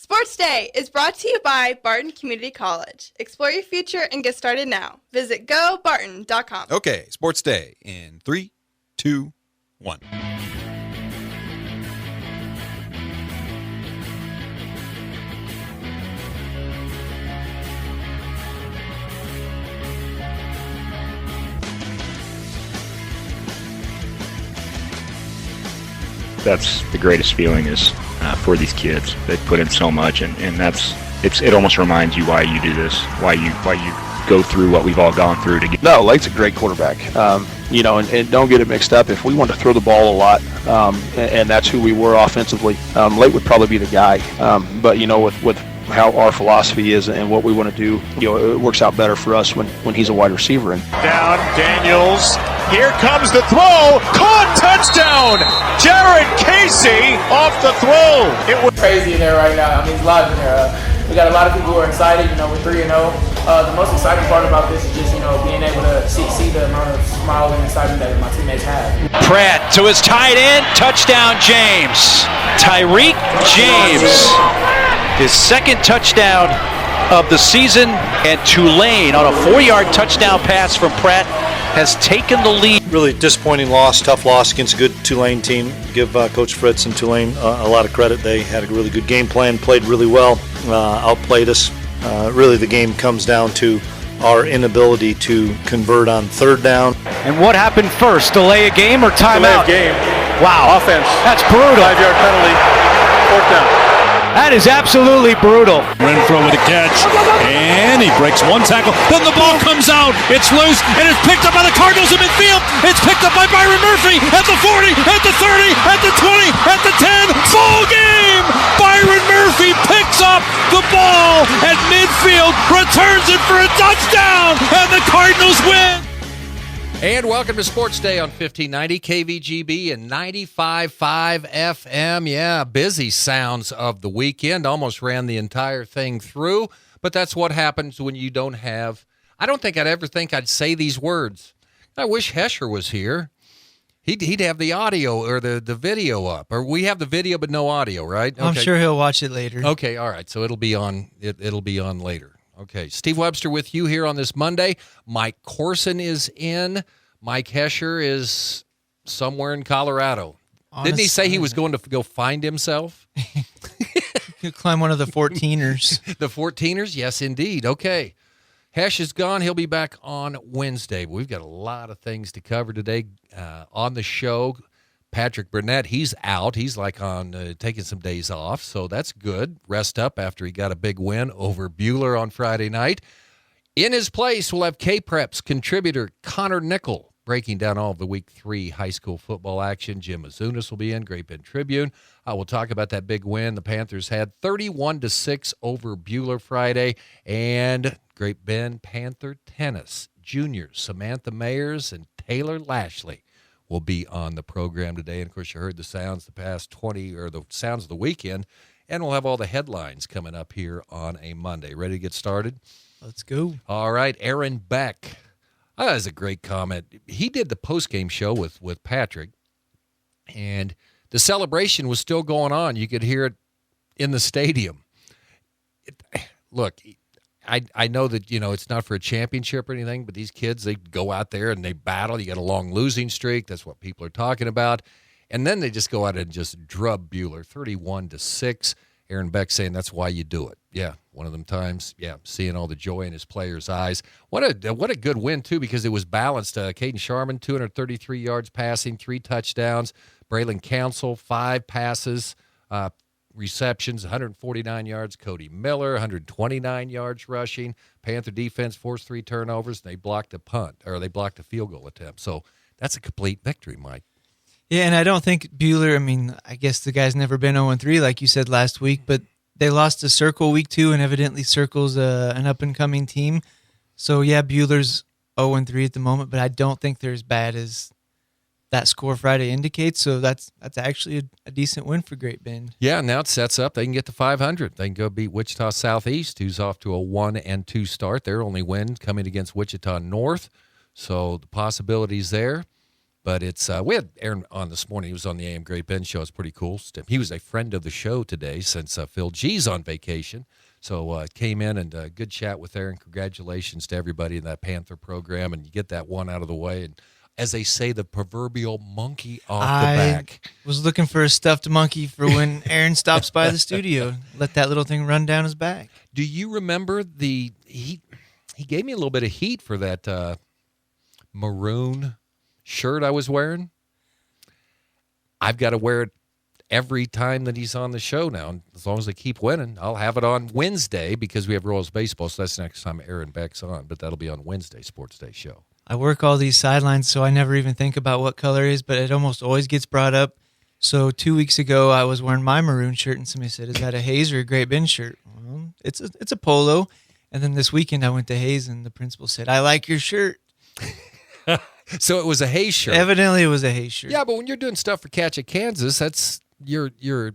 Sports Day is brought to you by Barton Community College. Explore your future and get started now. Visit gobarton.com. Okay, Sports Day in 3, 2, 1. That's the greatest feeling is for these kids. They put in so much, and it almost reminds you why you do this, why you go through what we've all gone through to get. No, Late's a great quarterback. And don't get it mixed up. If we want to throw the ball a lot, and that's who we were offensively, Late would probably be the guy. But with how our philosophy is and what we want to do, it works out better for us when he's a wide receiver. And down Daniels. Here comes the throw. Caught, touchdown. Jared Casey off the throw. It was crazy in there right now. I mean, it's live in there. We got a lot of people who are excited. We're 3-0. The most exciting part about this is just being able to see the amount of smile and excitement that my teammates have. Pratt to his tight end. Touchdown, James. Tyreek James. His second touchdown of the season, and Tulane on a 4-yard touchdown pass from Pratt has taken the lead. Really disappointing loss, tough loss against a good Tulane team. Give Coach Fritz and Tulane a lot of credit. They had a really good game plan, played really well, outplayed us. Really the game comes down to our inability to convert on third down. And what happened first? Delay a game or timeout? Delay a game. Wow. Offense. That's brutal. 5-yard penalty. Fourth down. That is absolutely brutal. Renfro with a catch, and he breaks one tackle. Then the ball comes out. It's loose, and it's picked up by the Cardinals in midfield. It's picked up by Byron Murphy at the 40, at the 30, at the 20, at the 10. Full game! Byron Murphy picks up the ball at midfield, returns it for a touchdown, and the Cardinals win. And welcome to Sports Day on 1590 KVGB and 95.5 FM. Yeah, busy sounds of the weekend. Almost ran the entire thing through, but that's what happens when you don't have. I don't think I'd ever think I'd say these words. I wish Hesher was here. He'd have the audio or the video up. Or we have the video but no audio, right? Okay. I'm sure he'll watch it later. Okay, all right. So it'll be on. It'll be on later. Okay, Steve Webster with you here on this Monday. Mike Corson is in. Mike Hesher is somewhere in Colorado. Didn't he say he was going to go find himself? He'll climb one of the 14ers. The 14ers? Yes, indeed. Okay. Hesh is gone. He'll be back on Wednesday. We've got a lot of things to cover today on the show. Patrick Burnett, he's out. He's on taking some days off, so that's good. Rest up after he got a big win over Buhler on Friday night. In his place, we'll have K-Preps contributor Conor Nicholl breaking down all of the Week 3 high school football action. Jim Misunas will be in, Great Bend Tribune. We'll talk about that big win the Panthers had 31-6 over Buhler Friday. And Great Bend Panther tennis juniors Samantha Mayers and Taylor Lashley will be on the program today. And, of course, you heard the sounds the past 20 or the sounds of the weekend. And we'll have all the headlines coming up here on a Monday. Ready to get started? Let's go. All right, Aaron Beck. That was a great comment. He did the post-game show with Patrick, and the celebration was still going on. You could hear it in the stadium. Look, I know that, it's not for a championship or anything, but these kids, they go out there and they battle. You got a long losing streak. That's what people are talking about. And then they just go out and just drub Buhler 31-6. Aaron Beck saying that's why you do it. Yeah, one of them times. Yeah, seeing all the joy in his players' eyes. What a good win, too, because it was balanced. Caden Sharman, 233 yards passing, 3 touchdowns. Braylon Council, 5 passes, receptions, 149 yards. Cody Miller, 129 yards rushing. Panther defense forced 3 turnovers, and they blocked a field goal attempt. So that's a complete victory, Mike. Yeah, and I don't think Buhler, I guess the guy's never been 0-3 like you said last week, but they lost to Circle week 2, and evidently Circle's an up-and-coming team. So, yeah, Buhler's 0-3 at the moment, but I don't think they're as bad as that score Friday indicates. So that's actually a decent win for Great Bend. Yeah, now it sets up. They can get to 500. They can go beat Wichita Southeast, who's off to a 1-2 start. Their only win coming against Wichita North. So the possibilities there. But it's we had Aaron on this morning. He was on the AM Great Ben show. It's pretty cool. He was a friend of the show today since Phil G's on vacation. So came in and good chat with Aaron. Congratulations to everybody in that Panther program. And you get that one out of the way. And as they say, the proverbial monkey off the back. I was looking for a stuffed monkey for when Aaron stops by the studio. Let that little thing run down his back. Do you remember he gave me a little bit of heat for that maroon shirt I was wearing? I've got to wear it every time that he's on the show now. And as long as they keep winning, I'll have it on Wednesday because we have Royals baseball, so that's next time Aaron Beck's on. But that'll be on Wednesday, Sports Day show. I work all these sidelines, so I never even think about what color it is, but it almost always gets brought up. So 2 weeks ago, I was wearing my maroon shirt, and somebody said, "Is that a Hayes or a Great Ben shirt?" Well, it's a polo. And then this weekend, I went to Hayes, and the principal said, "I like your shirt." So it was a Hayes shirt. Evidently, it was a Hayes shirt. Yeah, but when you're doing stuff for Catch at Kansas, that's you're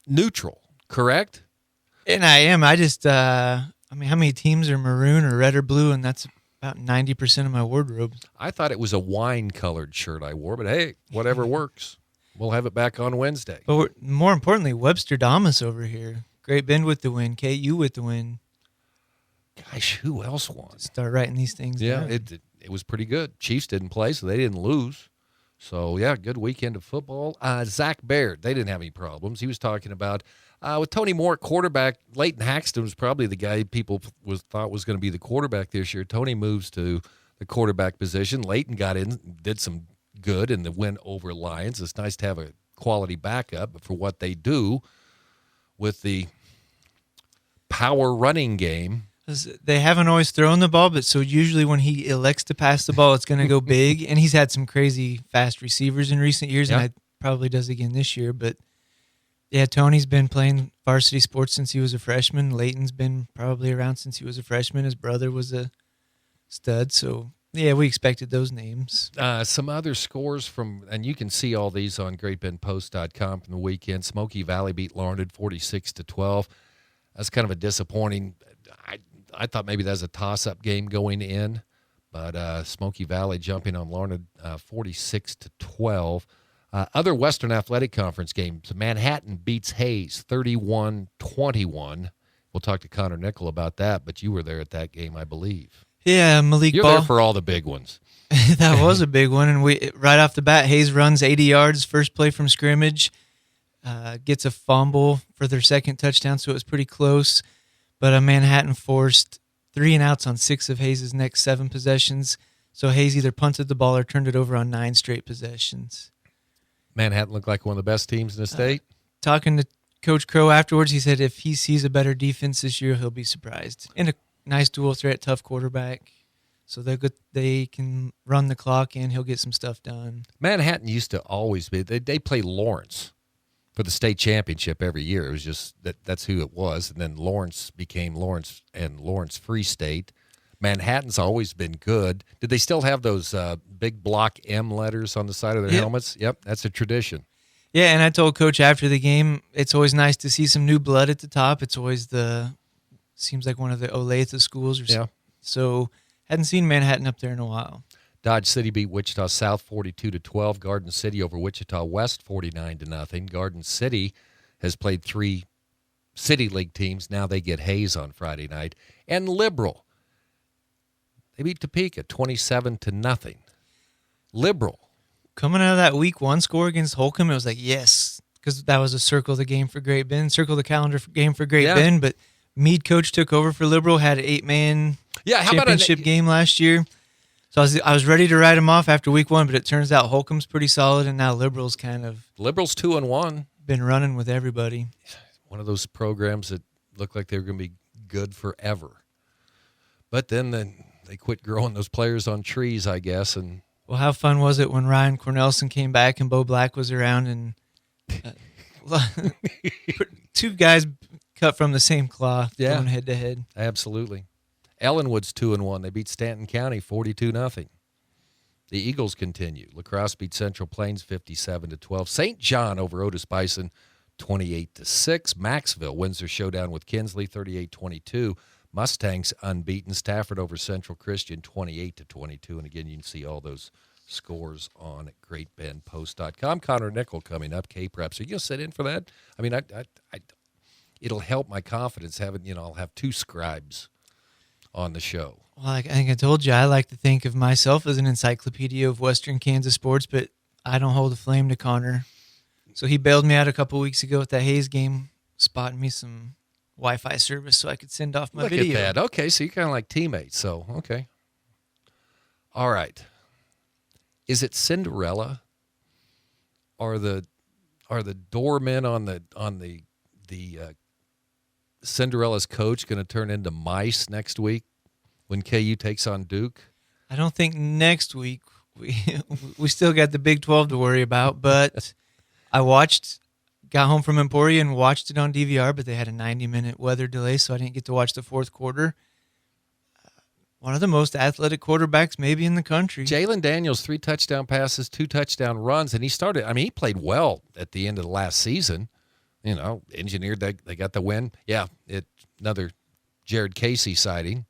neutral, correct? And I am. I just, how many teams are maroon or red or blue? And that's about 90% of my wardrobe. I thought it was a wine-colored shirt I wore, but hey, whatever works. We'll have it back on Wednesday. But more importantly, Webster Damas over here. Great Bend with the win. KU with the win. Gosh, who else won? Start writing these things down. It was pretty good. Chiefs didn't play, so they didn't lose. So, yeah, good weekend of football. Zach Baird, they didn't have any problems. He was talking about with Tony Moore at quarterback, Leighton Haxton was probably the guy people thought was going to be the quarterback this year. Tony moves to the quarterback position. Leighton got in, did some good in the win over Lions. It's nice to have a quality backup, but for what they do with the power running game, they haven't always thrown the ball, but so usually when he elects to pass the ball, it's going to go big. And he's had some crazy fast receivers in recent years, and probably does again this year. But, yeah, Tony's been playing varsity sports since he was a freshman. Leighton's been probably around since he was a freshman. His brother was a stud. So, yeah, we expected those names. Some other scores from, and you can see all these on GreatBendPost.com from the weekend. Smoky Valley beat Larned 46-12. That's kind of a disappointing. I thought maybe that was a toss-up game going in, but Smoky Valley jumping on Larned 46-12. Other Western Athletic Conference games, Manhattan beats Hayes 31-21. We'll talk to Conor Nicholl about that, but you were there at that game, I believe. Yeah, Malik You're Ball. there for all the big ones. That was a big one, and we right off the bat, Hayes runs 80 yards, first play from scrimmage, gets a fumble for their second touchdown, so it was pretty close. But Manhattan forced 3 and outs on 6 of Hayes' next 7 possessions. So Hayes either punted the ball or turned it over on 9 straight possessions. Manhattan looked like one of the best teams in the state. Talking to Coach Crow afterwards, he said if he sees a better defense this year, he'll be surprised. And a nice dual threat, tough quarterback. So they can run the clock and he'll get some stuff done. Manhattan used to always be, they play Lawrence for the state championship every year. It was just that's who it was. And then Lawrence became Lawrence and Lawrence Free State. Manhattan's always been good. Did they still have those big block M letters on the side of their helmets? Yep, that's a tradition. Yeah, and I told Coach after the game, it's always nice to see some new blood at the top. It's always seems like one of the Olathe schools. So hadn't seen Manhattan up there in a while. Dodge City beat Wichita South 42-12. Garden City over Wichita West 49-0. Garden City has played 3 City League teams. Now they get Hayes on Friday night. And Liberal, they beat Topeka 27-0. Liberal. Coming out of that week 1 score against Holcomb, it was like, yes, because that was a circle the game for Great Bend, circle the calendar game for Great Bend. But Meade coach took over for Liberal, had an 8-man championship game last year. So I was ready to write him off after week 1, but it turns out Holcomb's pretty solid, and now Liberal's 2-1. Been running with everybody. One of those programs that looked like they were going to be good forever. But then they quit growing those players on trees, I guess. And well, how fun was it when Ryan Cornelison came back and Bo Black was around and 2 guys cut from the same cloth going head-to-head. Absolutely. Ellenwood's 2-1. They beat Stanton County 42-0. The Eagles continue. La Crosse beat Central Plains 57-12. St. John over Otis Bison 28-6. Maxville wins their showdown with Kinsley 38-22. Mustangs unbeaten. Stafford over Central Christian 28-22. And again, you can see all those scores on greatbendpost.com. Conor Nicholl coming up. K-Preps. Are you going to sit in for that? I mean, it'll help my confidence having, I'll have two scribes on the show. Well, I think I told you, I like to think of myself as an encyclopedia of Western Kansas sports, but I don't hold a flame to Conor. So he bailed me out a couple weeks ago at that Hayes game, spotting me some Wi-Fi service so I could send off my video. Look at that. Okay, so you're kind of like teammates. So, okay. All right. Is it Cinderella? Are the doormen on the Cinderella's coach going to turn into mice next week when KU takes on Duke? I don't think next week we still got the Big 12 to worry about, but I got home from Emporia and watched it on DVR, but they had a 90-minute weather delay, so I didn't get to watch the fourth quarter. One of the most athletic quarterbacks maybe in the country. Jalen Daniels, 3 touchdown passes, 2 touchdown runs, and he played well at the end of the last season. Engineered that they got the win. Yeah, another Jared Casey sighting.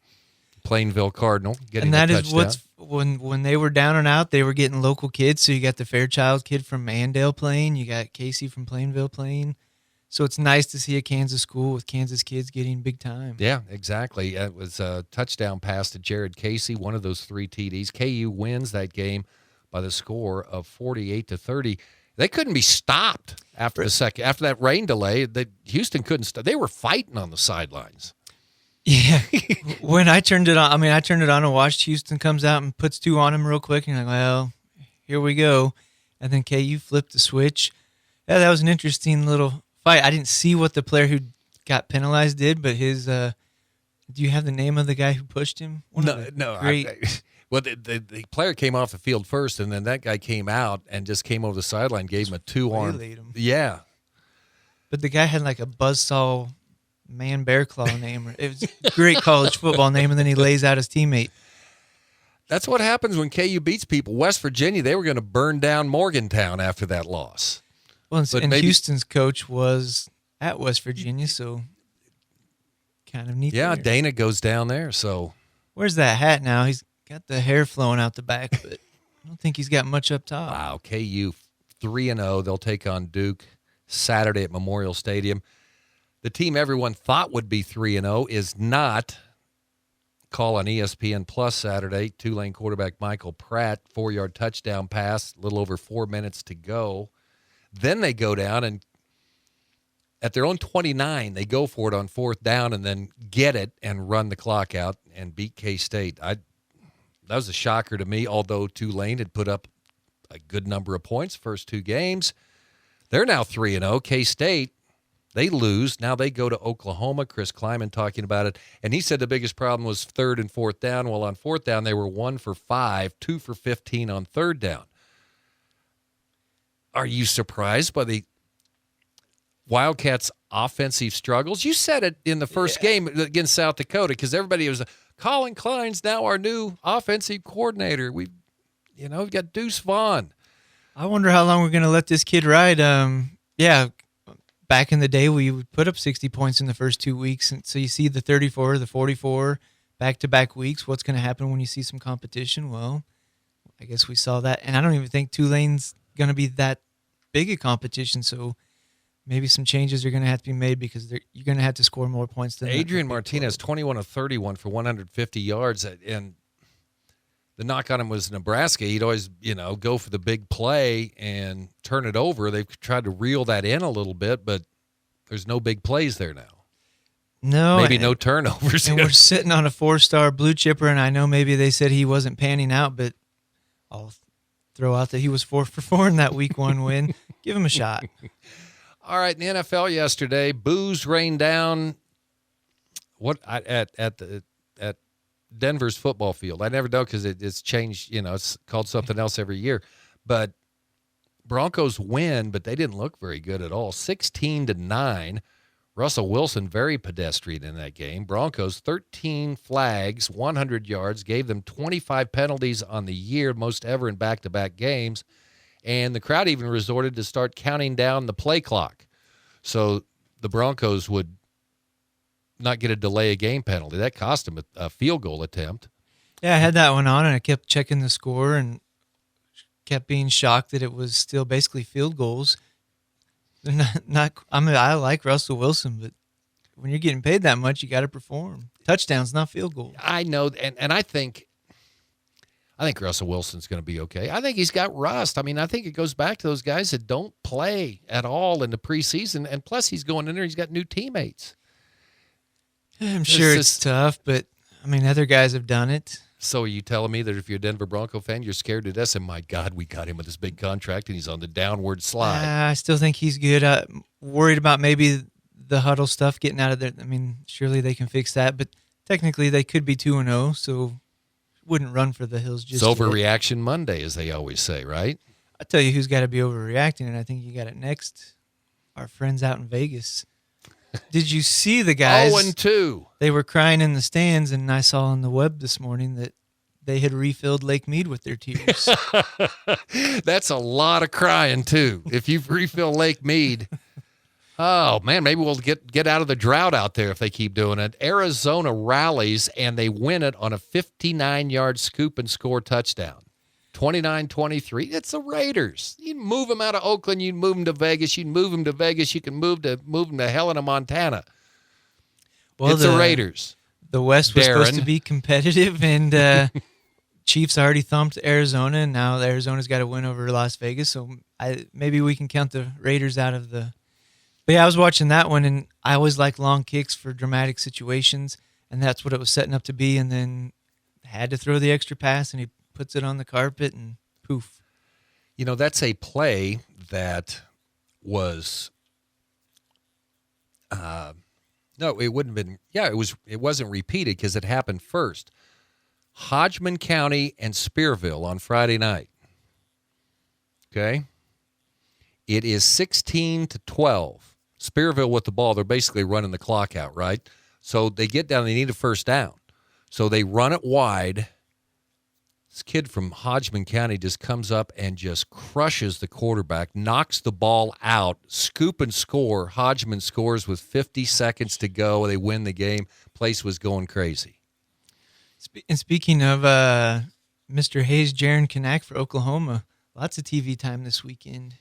Plainville Cardinal getting and that the is touchdown. what's when they were down and out, they were getting local kids. So you got the Fairchild kid from Mandale playing, you got Casey from Plainville playing. So it's nice to see a Kansas school with Kansas kids getting big time. Yeah, exactly. It was a touchdown pass to Jared Casey, one of those 3 TDs. KU wins that game by the score of 48-30. They couldn't be stopped after that rain delay. Houston couldn't stop. They were fighting on the sidelines. Yeah. When I turned it on, I turned it on and watched. Houston comes out and puts 2 on him real quick. And you're like, well, here we go. And then KU flipped the switch. Yeah, that was an interesting little fight. I didn't see what the player who got penalized did, but his do you have the name of the guy who pushed him? No. Well, the player came off the field first, and then that guy came out and just came over the sideline, gave him a 2-on. Yeah. But the guy had like a buzzsaw man bear claw name. It was a great college football name, and then he lays out his teammate. That's what happens when KU beats people. West Virginia, they were going to burn down Morgantown after that loss. Well, and Houston's coach was at West Virginia, so kind of neat. Yeah, Dana goes down there, so. Where's that hat now? He's got the hair flowing out the back, but I don't think he's got much up top. Wow, KU 3-0. They'll take on Duke Saturday at Memorial Stadium. The team everyone thought would be 3-0 is not. Call on ESPN Plus Saturday. Tulane quarterback Michael Pratt, 4-yard touchdown pass, a little over 4 minutes to go. Then they go down and at their own 29, they go for it on 4th down and then get it and run the clock out and beat K-State. That was a shocker to me, although Tulane had put up a good number of points first 2 games. They're now 3-0. K-State, they lose. Now they go to Oklahoma. Chris Kleiman talking about it. And he said the biggest problem was 3rd and 4th down. Well, on 4th down, they were 1 for 5, 2 for 15 on 3rd down. Are you surprised by the Wildcats' offensive struggles? You said it in the first game against South Dakota because everybody was Colin Klein's now our new offensive coordinator. We've got Deuce Vaughn. I wonder how long we're going to let this kid ride. Back in the day, we would put up 60 points in the first 2 weeks. And so you see the 34, the 44, back-to-back weeks. What's going to happen when you see some competition? Well, I guess we saw that. And I don't even think Tulane's going to be that big a competition. So maybe some changes are going to have to be made because you're going to have to score more points than Adrian Martinez, 21 of 31 for 150 yards. And the knock on him was Nebraska. He'd always, go for the big play and turn it over. They've tried to reel that in a little bit, but there's no big plays there now. No. Maybe no turnovers. And we're sitting on a 4-star blue chipper, and I know maybe they said he wasn't panning out, but I'll throw out that he was 4 for 4 in that week 1 win. Give him a shot. All right, in the NFL yesterday, boos rained down at Denver's football field. I never know because it's changed. It's called something else every year. But Broncos win, but they didn't look very good at all. 16-9. Russell Wilson very pedestrian in that game. Broncos 13 flags, 100 yards, gave them 25 penalties on the year, most ever in back-to-back games. And the crowd even resorted to start counting down the play clock. So the Broncos would not get a delay of game penalty. That cost them a field goal attempt. Yeah, I had that one on, and I kept checking the score, and kept being shocked that it was still basically field goals. They're not. I mean, I like Russell Wilson, but when you're getting paid that much, you got to perform. Touchdowns, not field goals. I know, and I think Russell Wilson's going to be okay. I think he's got rust. I mean, I think it goes back to those guys that don't play at all in the preseason, and plus he's going in there, he's got new teammates. I'm sure it's tough, but, I mean, other guys have done it. So are you telling me that if you're a Denver Bronco fan, you're scared to death, and my God, we got him with this big contract, and he's on the downward slide? I still think he's good. Worried about maybe the huddle stuff getting out of there. I mean, surely they can fix that, but technically they could be 2-0, so wouldn't run for the hills just It's overreaction Monday, as they always say, right? I tell you who's got to be overreacting, and I think you got it next. Our friends out in Vegas. Did you see the guys? 0-2. They were crying in the stands, and I saw on the web this morning that they had refilled Lake Mead with their tears. That's a lot of crying, too. If you refill Lake Mead, oh, man, maybe we'll get out of the drought out there if they keep doing it. Arizona rallies, and they win it on a 59-yard scoop and score touchdown. 29-23. It's the Raiders. You can move them out of Oakland. You can move them to Vegas. You can move them to Vegas. You can move them to Helena, Montana. Well, it's the Raiders. The West was supposed to be competitive, and Chiefs already thumped Arizona, and now Arizona's got to win over Las Vegas. So maybe we can count the Raiders out of the. But yeah, I was watching that one, and I always like long kicks for dramatic situations, and that's what it was setting up to be. And then had to throw the extra pass, and he puts it on the carpet, and poof. You know, that's a play that was. No, it wouldn't have been. Yeah, it wasn't repeated because it happened first. Hodgman County and Spearville on Friday night. Okay. It is 16-12. Spearville with the ball. They're basically running the clock out, right? So they get down. They need a first down. So they run it wide. This kid from Hodgman County just comes up and just crushes the quarterback, knocks the ball out, scoop and score. Hodgman scores with 50 seconds to go. They win the game. Place was going crazy. And speaking of Mr. Hayes, Jaron Kanak for Oklahoma, lots of TV time this weekend.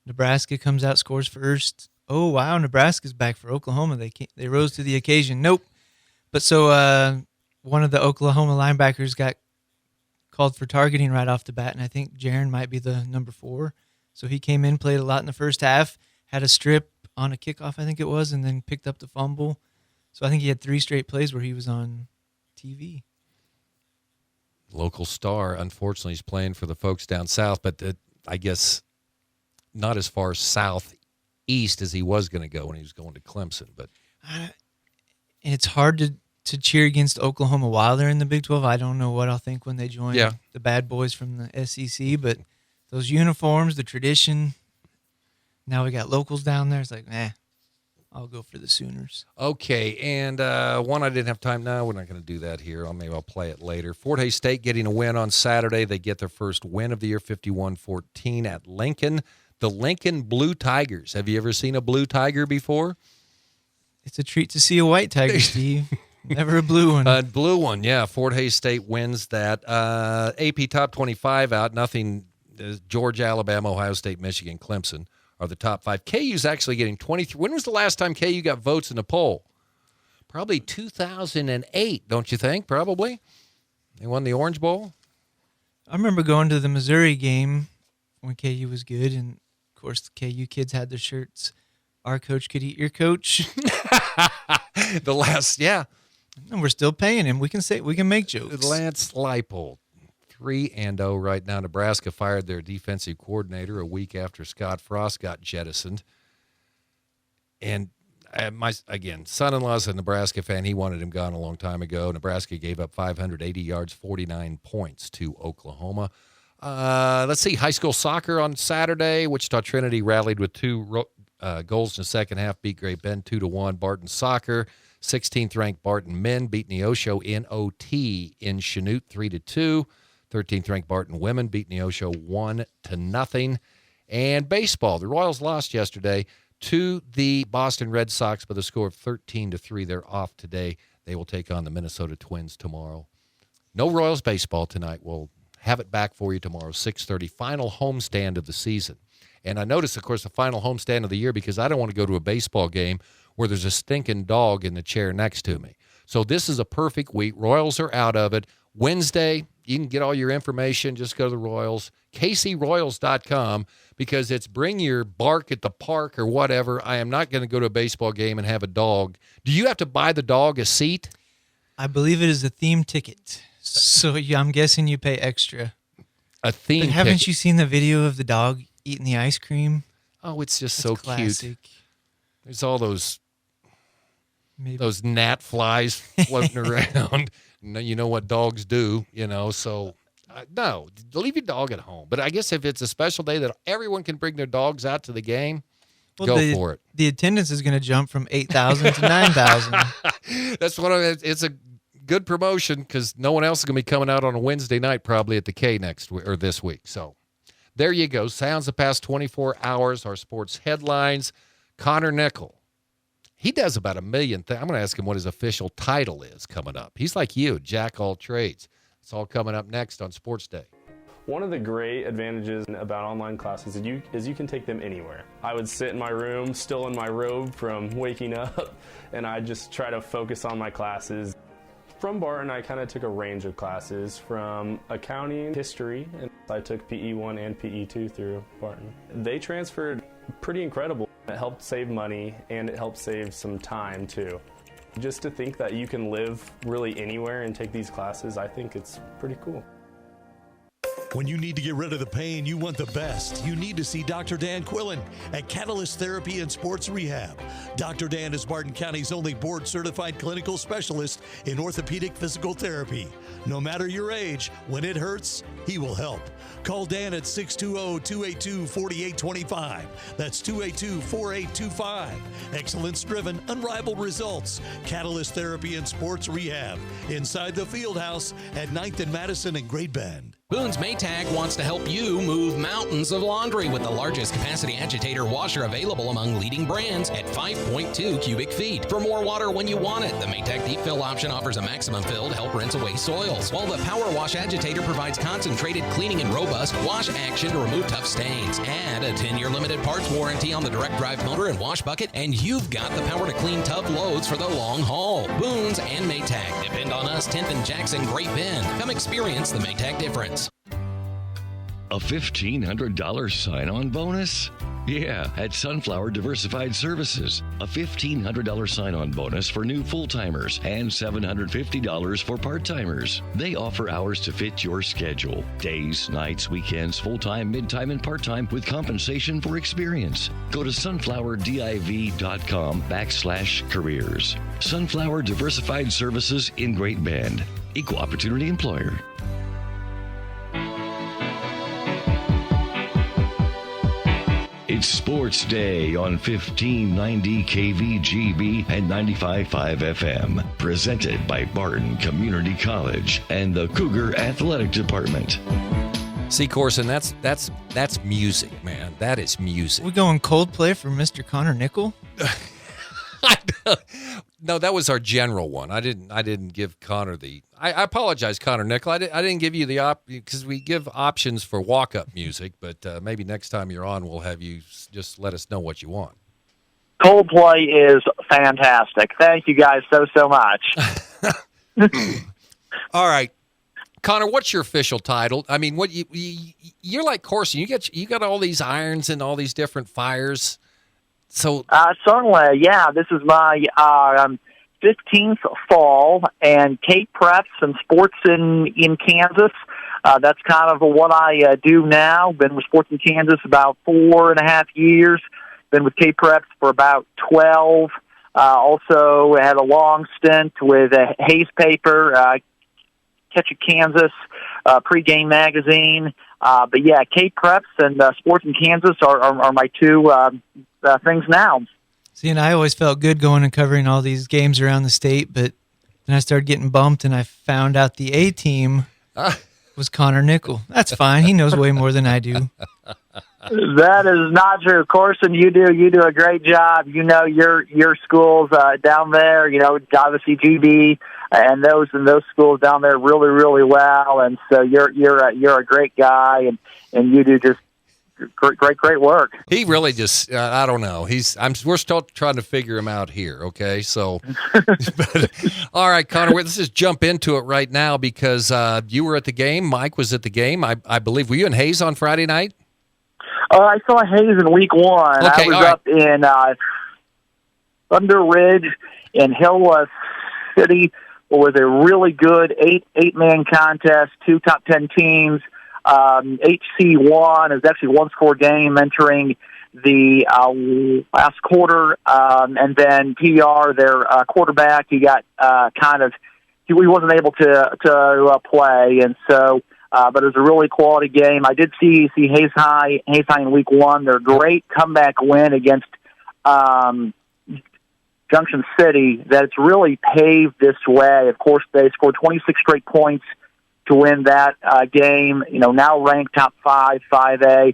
Nebraska comes out, scores first. Oh, wow, Nebraska's back for Oklahoma. They rose to the occasion. Nope. But so one of the Oklahoma linebackers got called for targeting right off the bat, and I think Jaron might be the number 4. So he came in, played a lot in the first half, had a strip on a kickoff, I think it was, and then picked up the fumble. So I think he had 3 straight plays where he was on TV. Local star, unfortunately, is playing for the folks down south, but I guess not as far southeast as he was going to go when he was going to Clemson. But it's hard to cheer against Oklahoma while they're in the Big 12. I don't know what I'll think when they join the bad boys from the SEC, but those uniforms, the tradition, now we got locals down there. It's like, I'll go for the Sooners. Okay, and one I didn't have time. No, we're not going to do that here. Maybe I'll play it later. Fort Hays State getting a win on Saturday. They get their first win of the year, 51-14 at Lincoln. The Lincoln Blue Tigers. Have you ever seen a blue tiger before? It's a treat to see a white tiger, Steve. Never a blue one. A blue one, yeah. Fort Hays State wins that. AP Top 25 out. Nothing. Georgia, Alabama, Ohio State, Michigan, Clemson are the top 5. KU's actually getting 23. When was the last time KU got votes in the poll? Probably 2008, don't you think? Probably. They won the Orange Bowl. I remember going to the Missouri game when KU was good, and, of course, the KU kids had their shirts. Our coach could eat your coach. The last, yeah. And we're still paying him. We can make jokes. Lance Leipold, 3-0 right now. Nebraska fired their defensive coordinator a week after Scott Frost got jettisoned. And my son-in-law's a Nebraska fan. He wanted him gone a long time ago. Nebraska gave up 580 yards, 49 points to Oklahoma. Let's see, high school soccer on Saturday. Wichita Trinity rallied with 2 goals in the second half, beat Great Bend 2-1. Barton Soccer, 16th ranked Barton men beat Neosho in OT in Chanute 3-2. 13th ranked Barton women beat Neosho 1-0. And baseball, the Royals lost yesterday to the Boston Red Sox by the score of 13-3. They're off today. They will take on the Minnesota Twins tomorrow. No Royals baseball tonight. We'll have it back for you tomorrow, 6:30. Final homestand of the season. And I noticed, of course, the final homestand of the year because I don't want to go to a baseball game where there's a stinking dog in the chair next to me. So this is a perfect week. Royals are out of it. Wednesday, you can get all your information. Just go to the Royals, kcroyals.com, because it's bring your bark at the park or whatever. I am not going to go to a baseball game and have a dog. Do you have to buy the dog a seat? I believe it is a theme ticket. So yeah, I'm guessing you pay extra. A theme ticket. Haven't you seen the video of the dog eating the ice cream? Oh, it's just That's so classic. cute. There's all those gnat flies floating around. You know what dogs do, so no, leave your dog at home. But I guess if it's a special day that everyone can bring their dogs out to the game, go for it. The attendance is going to jump from 8,000 to 9,000. That's it's a good promotion because no one else is going to be coming out on a Wednesday night probably at the K next week or this week. So there you go. Sounds the past 24 hours, our sports headlines. Conor Nicholl. He does about a million things. I'm going to ask him what his official title is coming up. He's like you, jack all trades. It's all coming up next on Sports Day. One of the great advantages about online classes is you can take them anywhere. I would sit in my room, still in my robe from waking up, and I just try to focus on my classes. From Barton, I kind of took a range of classes from accounting, history, and I took PE1 and PE2 through Barton. They transferred pretty incredible. It helped save money, and it helped save some time, too. Just to think that you can live really anywhere and take these classes, I think it's pretty cool. When you need to get rid of the pain, you want the best. You need to see Dr. Dan Quillen at Catalyst Therapy and Sports Rehab. Dr. Dan is Barton County's only board-certified clinical specialist in orthopedic physical therapy. No matter your age, when it hurts, he will help. Call Dan at 620-282-4825. That's 282-4825. Excellence-driven, unrivaled results. Catalyst Therapy and Sports Rehab. Inside the Fieldhouse at 9th and Madison and Great Bend. Boone's Maytag wants to help you move mountains of laundry with the largest capacity agitator washer available among leading brands at 5.2 cubic feet. For more water when you want it, the Maytag Deep Fill option offers a maximum fill to help rinse away soils, while the Power Wash agitator provides concentrated cleaning and robust wash action to remove tough stains. Add a 10-year limited parts warranty on the direct drive motor and wash bucket, and you've got the power to clean tough loads for the long haul. Boone's and Maytag. Depend on us, 10th and Jackson, Great Bend. Come experience the Maytag difference. A $1,500 sign-on bonus? Yeah, at Sunflower Diversified Services. A $1,500 sign-on bonus for new full-timers and $750 for part-timers. They offer hours to fit your schedule. Days, nights, weekends, full-time, mid-time, and part-time with compensation for experience. Go to sunflowerdiv.com/careers. Sunflower Diversified Services in Great Bend. Equal opportunity employer. It's Sports Day on 1590 KVGB and 95.5 FM. Presented by Barton Community College and the Cougar Athletic Department. See, Corson, that's music, man. That is music. We going Coldplay for Mr. Conor Nicholl? No, that was our general one. I didn't give Conor the. I apologize, Conor Nicholl. I didn't give you the because we give options for walk-up music. But maybe next time you're on, we'll have you just let us know what you want. Coldplay is fantastic. Thank you guys so much. All right, Conor, what's your official title? I mean, what you're like Corson. You got all these irons and all these different fires. So certainly, yeah. This is my 15th fall, and Cape Preps and sports in Kansas. That's kind of what I do now. Been with sports in Kansas about 4.5 years. Been with Cape Preps for about 12. Also had a long stint with Hayes Paper, Catch It Kansas, pregame magazine. But yeah, Cape Preps and sports in Kansas are my two things now. See, and I always felt good going and covering all these games around the state, but then I started getting bumped, and I found out the A team was Conor Nicholl. That's fine. He knows way more than I do. That is not true. Corson, you do a great job. You know your schools down there. You know, obviously GB, and those schools down there really, really well. And so you're a great guy, and you do just great work. He really just, I don't know. We're still trying to figure him out here. Okay. So, but, all right, Conor, let's just jump into it right now because you were at the game. Mike was at the game. I believe, were you in Hayes on Friday night? I saw Hayes in week 1. Okay, I was up in Thunder Ridge in Hill City. It was a really good eight-man contest, 2 top 10 teams. HC1 is actually a one-score game entering the last quarter, and then PR, their quarterback, he got he wasn't able to play, and so. But it was a really quality game. I did see Hayes High in week 1. Their great comeback win against Junction City that's really paved this way. Of course, they scored 26 straight points to win that game. Now ranked top 5A.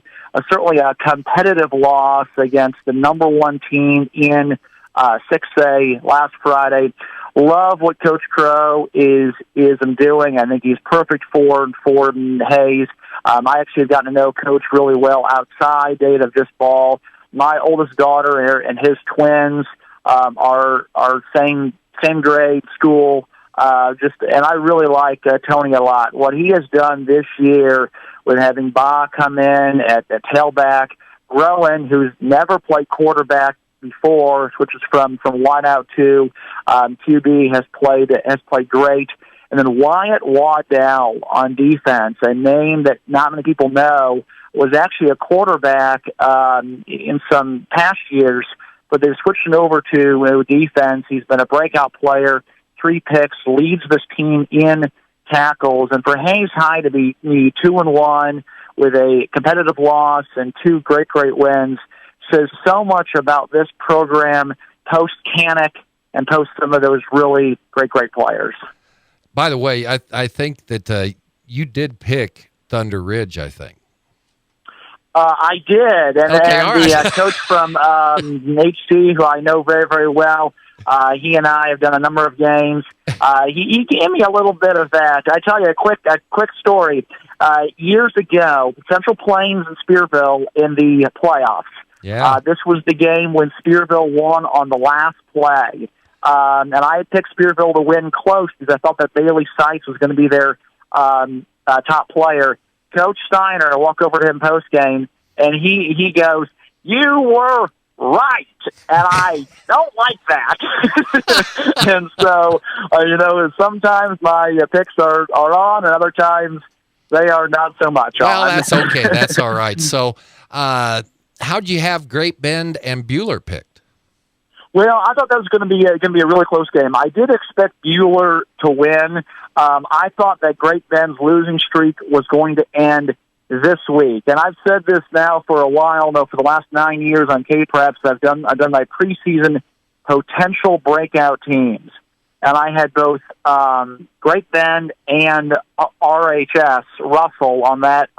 Certainly a competitive loss against the number 1 team in 6A last Friday. Love what Coach Crow is doing. I think he's perfect for Hayes. I actually have gotten to know Coach really well outside of this ball. My oldest daughter and his twins are same grade school. And I really like Tony a lot. What he has done this year with having Ba come in at tailback, Rowan, who's never played quarterback before, switches from wideout to QB, has played great. And then Wyatt Waddell on defense, a name that not many people know, was actually a quarterback in some past years, but they've switched him over to defense. He's been a breakout player, 3 picks, leads this team in tackles. And for Hayes High to be 2-1 with a competitive loss and 2 great wins says so much about this program post Canick and post some of those really great players. By the way, I think that you did pick Thunder Ridge, I think. I did, and the coach from HC, who I know very, very well, he and I have done a number of games. He gave me a little bit of that. I tell you a quick story. Years ago, Central Plains and Spearville in the playoffs. Yeah. This was the game when Spearville won on the last play. And I had picked Spearville to win close because I thought that Bailey Sykes was going to be their top player. Coach Steiner, I walk over to him post-game, and he goes, "You were right," and I don't like that. And so, sometimes my picks are on, and other times they are not so much on. Well, that's okay. That's all right. So, how'd you have Great Bend and Buhler picked? Well, I thought that was going to be a really close game. I did expect Buhler to win. I thought that Great Bend's losing streak was going to end this week, and I've said this now for a while. For the last 9 years on K-Preps, I've done my preseason potential breakout teams, and I had both Great Bend and RHS Russell on that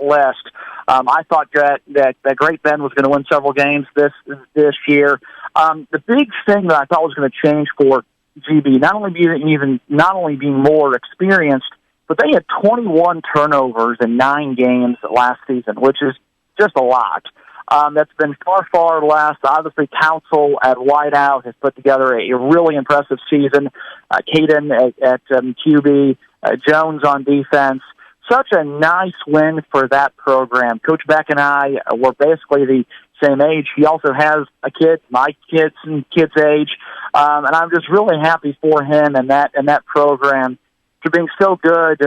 list. I thought that Great Bend was going to win several games this year. The big thing that I thought was going to change for GB, not only being more experienced, but they had 21 turnovers in 9 games last season, which is just a lot. That's been far less. Obviously, Council at wideout has put together a really impressive season. Caden at QB, Jones on defense. Such a nice win for that program. Coach Beck and I were basically the same age. He also has a kid, my kid's age, and I'm just really happy for him and that program for being so good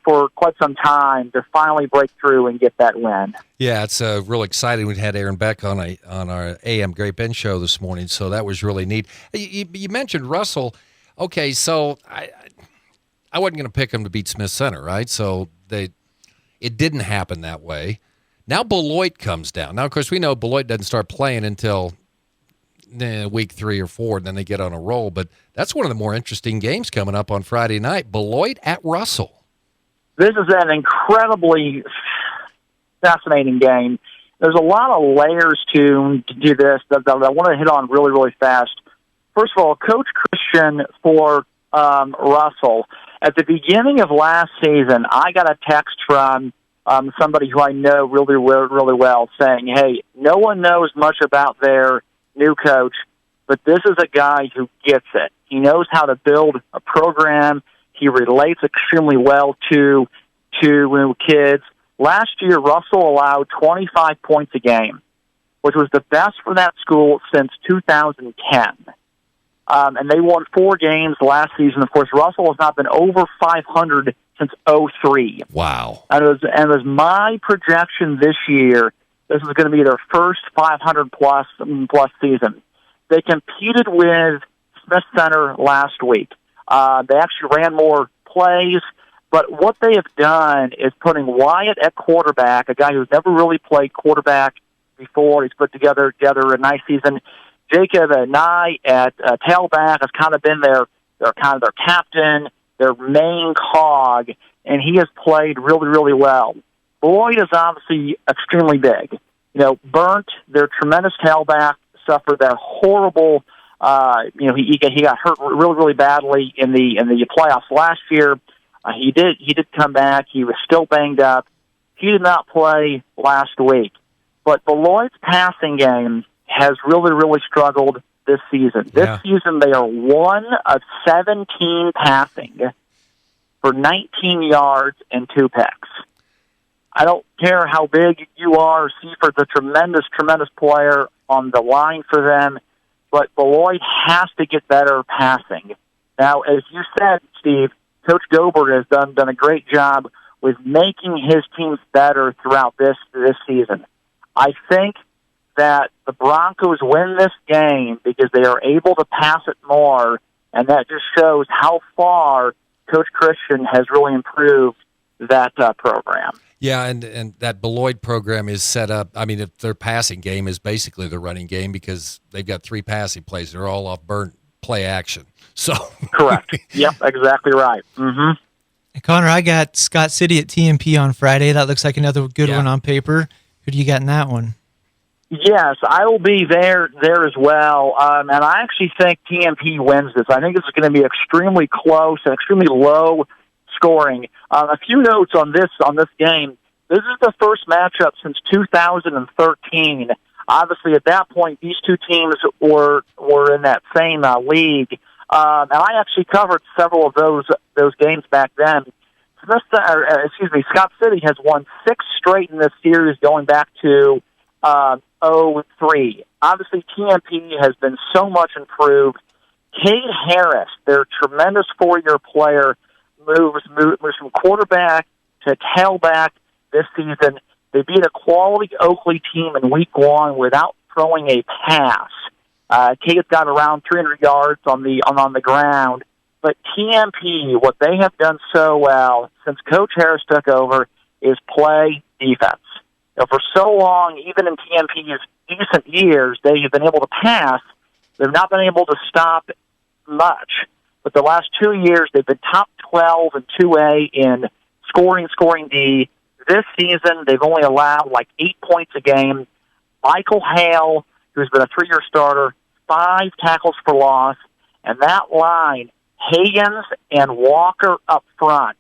for quite some time to finally break through and get that win. Yeah, it's really exciting. We had Aaron Beck on our AM Great Bend show this morning, so that was really neat. You mentioned Russell. Okay, so I wasn't going to pick him to beat Smith Center, right? So it didn't happen that way. Now Beloit comes down. Now, of course, we know Beloit doesn't start playing until week 3 or 4, and then they get on a roll. But that's one of the more interesting games coming up on Friday night. Beloit at Russell. This is an incredibly fascinating game. There's a lot of layers to this that I want to hit on really, really fast. First of all, Coach Christian for Russell. At the beginning of last season, I got a text from somebody who I know really well saying, hey, no one knows much about their new coach, but this is a guy who gets it. He knows how to build a program. He relates extremely well to kids. Last year, Russell allowed 25 points a game, which was the best for that school since 2010. And they won 4 games last season. Of course, Russell has not been over 500 since 2003. Wow. And it was my projection this year, this was going to be their first 500-plus season. They competed with Smith Center last week. They actually ran more plays, but what they have done is putting Wyatt at quarterback, a guy who's never really played quarterback before. He's put together a nice season. Jacob Nye at tailback has kind of been their captain, their main cog, and he has played really well. Boyd is obviously extremely big. Burnt, their tremendous tailback, suffered that horrible. He got hurt really badly in the playoffs last year. He did come back. He was still banged up. He did not play last week. But Beloit's passing game has really struggled this season. This season, they are 1 of 17 passing for 19 yards and 2 picks. I don't care how big you are. Seifert is a tremendous player on the line for them, but Beloit has to get better passing. Now, as you said, Steve, Coach Gober has done a great job with making his teams better throughout this season. I think that the Broncos win this game because they are able to pass it more, and that just shows how far Coach Christian has really improved that program. Yeah, and that Beloit program is set up. I mean, their passing game is basically the running game because they've got 3 passing plays. They're all off burnt play action. So correct. Yep, exactly right. Mm-hmm. And Connor, I got Scott City at TMP on Friday. That looks like another good one on paper. Who do you got in that one? Yes, I will be there as well, and I actually think TMP wins this. I think this is going to be extremely close and extremely low scoring. A few notes on this game. This is the first matchup since 2013. Obviously, at that point, these two teams were in that same league, and I actually covered several of those games back then. Scott City has won 6 straight in this series, going back to 2003. Obviously, TMP has been so much improved. Cade Harris, their tremendous 4-year player, moves from quarterback to tailback this season. They beat a quality Oakley team in week 1 without throwing a pass. Cade's got around 300 yards on the ground. But TMP, what they have done so well since Coach Harris took over is play defense. For so long, even in TMP's decent years, they have been able to pass. They've not been able to stop much. But the last 2 years, they've been top 12 in 2A in scoring D. This season, they've only allowed like 8 points a game. Michael Hale, who's been a 3-year starter, 5 tackles for loss. And that line, Higgins and Walker up front,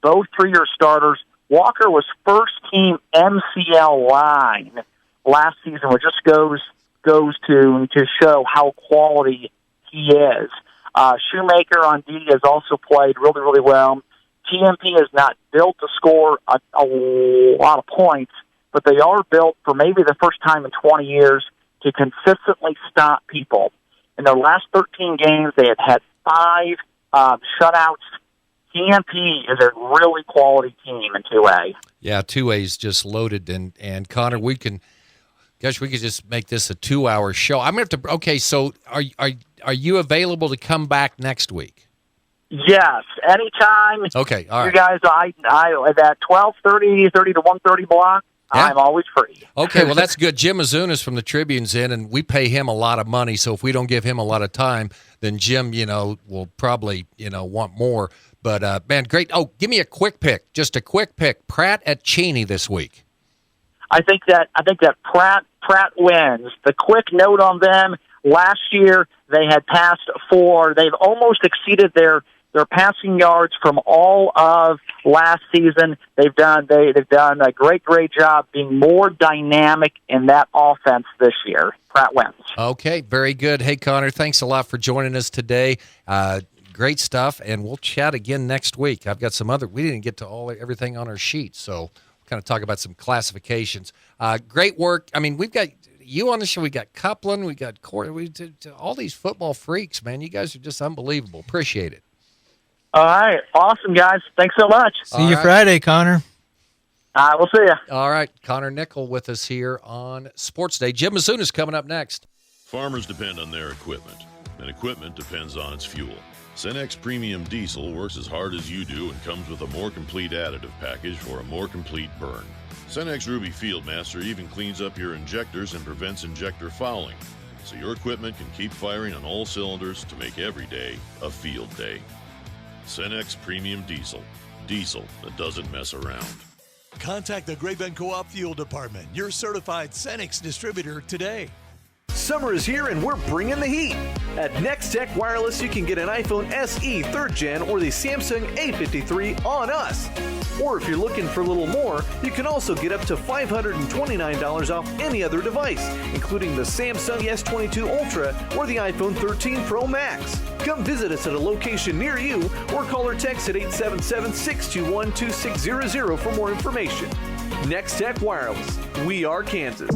both 3-year starters. Walker was first-team MCL line last season, which just goes to show how quality he is. Shoemaker on D has also played really well. TMP is not built to score a lot of points, but they are built for maybe the first time in 20 years to consistently stop people. In their last 13 games, they have had 5 shutouts. TMP is a really quality team in 2A. Yeah, 2A is just loaded, and Connor, we could just make this a 2-hour show. I'm gonna have to. Okay, so are you available to come back next week? Yes, anytime. Okay, all right. You guys, I that 12:30 to 1:30 block. Yeah. I'm always free. Okay, well, that's good. Jim Misunas from the Tribune's in, and we pay him a lot of money, so if we don't give him a lot of time, then Jim, will probably, want more. But, man, great. Oh, give me a quick pick, just a quick pick. Pratt at Cheney this week. I think that Pratt wins. The quick note on them, last year they had passed 4. They've almost exceeded their their passing yards from all of last season. They've done a great job being more dynamic in that offense this year. Pratt wins. Okay, very good. Hey, Conor, thanks a lot for joining us today. Great stuff, and we'll chat again next week. I've got some we didn't get to everything on our sheet, so we'll kind of talk about some classifications. Great work. I mean, we've got you on the show. We got Coupland, we got Corey. We did all these football freaks, man. You guys are just unbelievable. Appreciate it. All right. Awesome, guys. Thanks so much. See you Friday, Conor. We'll see you. All right. Conor Nicholl with us here on Sports Day. Jim Misunas coming up next. Farmers depend on their equipment, and equipment depends on its fuel. Cenex Premium Diesel works as hard as you do and comes with a more complete additive package for a more complete burn. Cenex Ruby Fieldmaster even cleans up your injectors and prevents injector fouling, so your equipment can keep firing on all cylinders to make every day a field day. Cenex Premium Diesel. Diesel that doesn't mess around. Contact the Great Bend Co-op Fuel Department, your certified Cenex distributor today. Summer is here and we're bringing the heat. At Next Tech Wireless, you can get an iPhone SE 3rd Gen or the Samsung A53 on us. Or if you're looking for a little more, you can also get up to $529 off any other device, including the Samsung S22 Ultra or the iPhone 13 Pro Max. Come visit us at a location near you or call or text at 877-621-2600 for more information. Next Tech Wireless. We are Kansas.